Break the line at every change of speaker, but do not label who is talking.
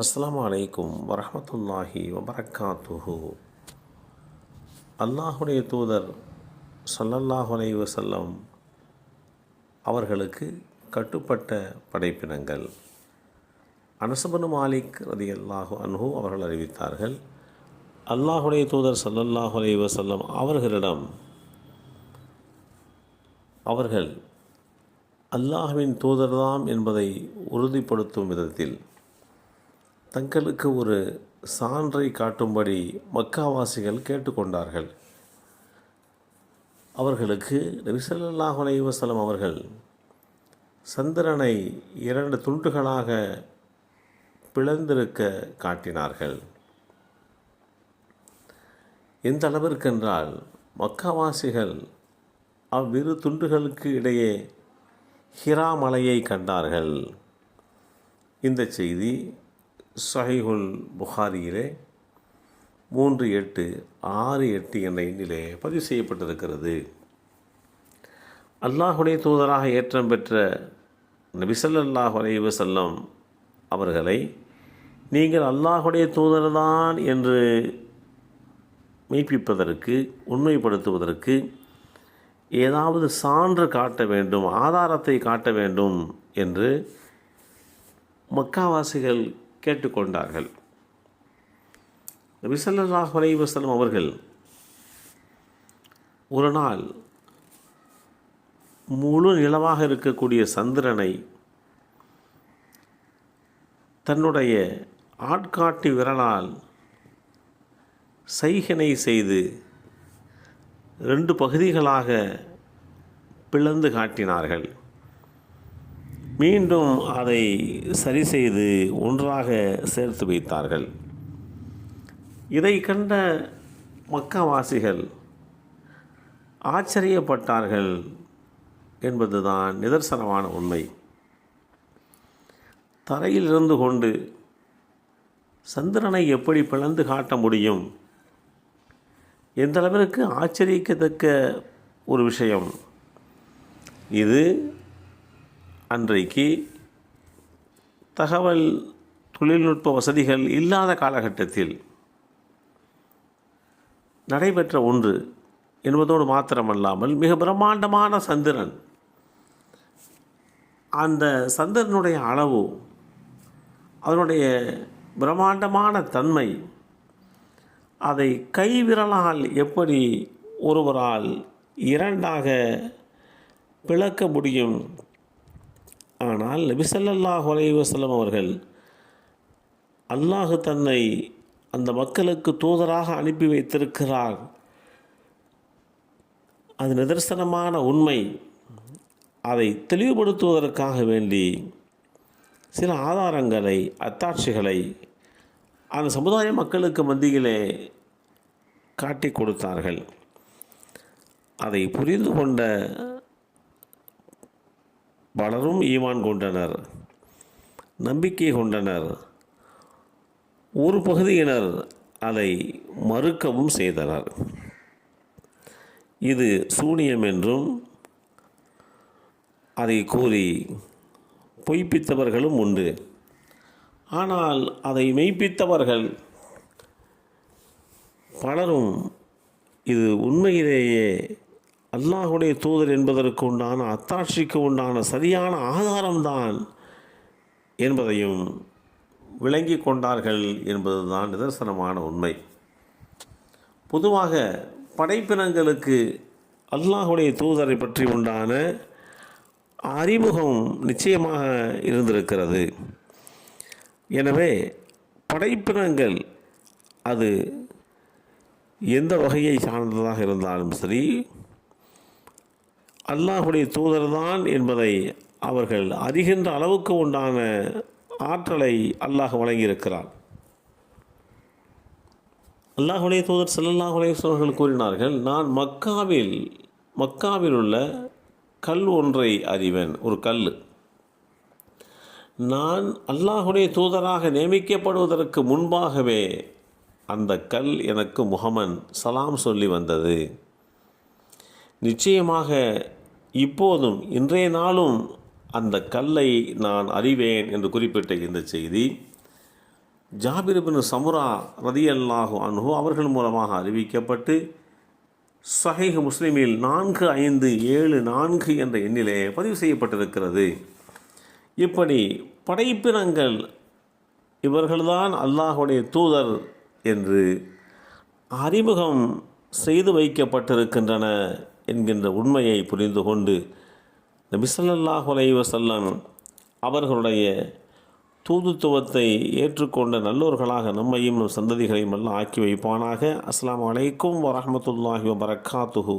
அஸ்ஸலாமு அலைக்கும் வரஹ்மத்துல்லாஹி வபரகாத்துஹு. அல்லாஹுடைய தூதர் ஸல்லல்லாஹு அலைஹி வஸல்லம் அவர்களுக்கு கட்டுப்பட்ட படைப்பினங்கள். அனஸ் இப்னு மாலிக் ரலியல்லாஹு அன்ஹு அவர்கள் அறிவித்தார்கள், அல்லாஹுடைய தூதர் ஸல்லல்லாஹு அலைஹி வஸல்லம் அவர்களிடம் அவர்கள் அல்லாஹ்வின் தூதர்தாம் என்பதை உறுதிப்படுத்தும் விதத்தில் தங்களுக்கு ஒரு சான்றை காட்டும்படி மக்காவாசிகள் கேட்டுக்கொண்டார்கள். அவர்களுக்கு நபி ஸல்லல்லாஹு அலைஹி வஸல்லம் அவர்கள் சந்திரனை 2 துண்டுகளாக பிளந்திருக்க காட்டினார்கள். எந்த அளவிற்கென்றால் மக்காவாசிகள் அவ்விரு துண்டுகளுக்கு இடையே ஹிரா மலையை கண்டார்கள். இந்த செய்தி ஸஹீஹுல் புகாரியிலே 3868 என்ற எண்ணிலே பதிவு செய்யப்பட்டிருக்கிறது. அல்லாஹுடைய தூதராக ஏற்றம் பெற்ற நபி ஸல்லல்லாஹு அலைஹி வஸல்லம் அவர்களை நீங்கள் அல்லாஹுடைய தூதர்தான் என்று மெய்ப்பிப்பதற்கு, உண்மைப்படுத்துவதற்கு ஏதாவது சான்று காட்ட வேண்டும், ஆதாரத்தை காட்ட வேண்டும் என்று மக்காவாசிகள் கேட்டுக்கொண்டார்கள். நபி ஸல்லல்லாஹு அலைஹி வஸல்லம் அவர்கள் ஒரு நாள் முழு நிலவாக இருக்கக்கூடிய சந்திரனை தன்னுடைய ஆட்காட்டி விரலால் சைகனை செய்து 2 பகுதிகளாக பிளந்து காட்டினார்கள். மீண்டும் அதை சரி செய்து ஒன்றாக சேர்த்து வைத்தார்கள். இதை கண்ட மக்காவாசிகள் ஆச்சரியப்பட்டார்கள் என்பதுதான் நிதர்சனமான உண்மை. தரையில் இருந்து கொண்டு சந்திரனை எப்படி பிளந்து காட்ட முடியும்? எந்த அளவிற்கு ஆச்சரிக்கத்தக்க ஒரு விஷயம் இது! அன்றைக்கு தகவல் தொழில்நுட்ப வசதிகள் இல்லாத காலகட்டத்தில் நடைபெற்ற ஒன்று என்பதோடு மாத்திரமல்லாமல் மிக பிரம்மாண்டமான சந்திரன், அந்த சந்திரனுடைய அளவு, அதனுடைய பிரம்மாண்டமான தன்மை, அதை கைவிரலால் எப்படி ஒருவரால் 2ஆக பிளக்க முடியும்? ஆனால் நபி ஸல்லல்லாஹு அலைஹி வஸல்லம் அவர்கள் அல்லாஹ் தன்னை அந்த மக்களுக்கு தூதராக அனுப்பி வைத்திருக்கிறார், அது நிதர்சனமான உண்மை, அதை தெளிவுபடுத்துவதற்காக வேண்டி சில ஆதாரங்களை, அத்தாட்சிகளை அந்த சமுதாய மக்களுக்கு மத்தியிலே காட்டி கொடுத்தார்கள். அதை புரிந்து கொண்ட பலரும் ஈமான் கொண்டனர், நம்பிக்கை கொண்டனர். ஒரு பகுதியினர் அதை மறுக்கவும் செய்தனர். இது சூனியம் என்றும் அதை கூறி பொய்ப்பித்தவர்களும் உண்டு. ஆனால் அதை மெய்ப்பித்தவர்கள் பலரும் இது உண்மையிலேயே அல்லாஹுடைய தூதர் என்பதற்கு உண்டான, அத்தாட்சிக்கு உண்டான சரியான ஆதாரம்தான் என்பதையும் விளங்கி கொண்டார்கள் என்பதுதான் நிதர்சனமான உண்மை. பொதுவாக படைப்பினங்களுக்கு அல்லாஹுடைய தூதரை பற்றி உண்டான அறிமுகம் நிச்சயமாக இருந்திருக்கிறது. எனவே படைப்பினங்கள் அது எந்த வகையை சார்ந்ததாக இருந்தாலும் சரி, அல்லாஹுடைய தூதர்தான் என்பதை அவர்கள் அறிகின்ற அளவுக்கு உண்டான ஆற்றலை அல்லாஹ் வழங்கியிருக்கிறார். அல்லாஹுடைய தூதர் ஸல்லல்லாஹு அலைஹி வஸல்லம் அவர்கள் கூறினார்கள், நான் மக்காவில் உள்ள கல் ஒன்றை அறிவேன். ஒரு கல், நான் அல்லாஹுடைய தூதராக நியமிக்கப்படுவதற்கு முன்பாகவே அந்த கல் எனக்கு முஹம்மது சலாம் சொல்லி வந்தது. நிச்சயமாக இப்போதும் இன்றைய நாளும் அந்த கல்லை நான் அறிவேன் என்று குறிப்பிட்ட இந்த செய்தி ஜாபிர் இப்னு சமுரா ரதியல்லாஹு அன்ஹு அவர்கள் மூலமாக அறிவிக்கப்பட்டு சஹீஹ் முஸ்லிமில் 4574 என்ற எண்ணிலே பதிவு செய்யப்பட்டிருக்கிறது. இப்படி படைப்பினங்கள் இவர்கள்தான் அல்லாஹுடைய தூதர் என்று அறிமுகம் செய்து வைக்கப்பட்டிருக்கின்றன என்கின்ற உண்மையை புரிந்து கொண்டு நபி ஸல்லல்லாஹு அலைஹி வஸல்லம் அவர்களுடைய தூதுத்துவத்தை ஏற்றுக்கொண்ட நல்லோர்களாக நம்மையும் நம் சந்ததிகளையும் எல்லாம் ஆக்கி வைப்பானாக. அஸ்ஸலாமு அலைக்கும் வரஹ்மத்துல்லாஹி வபரகாத்துஹு.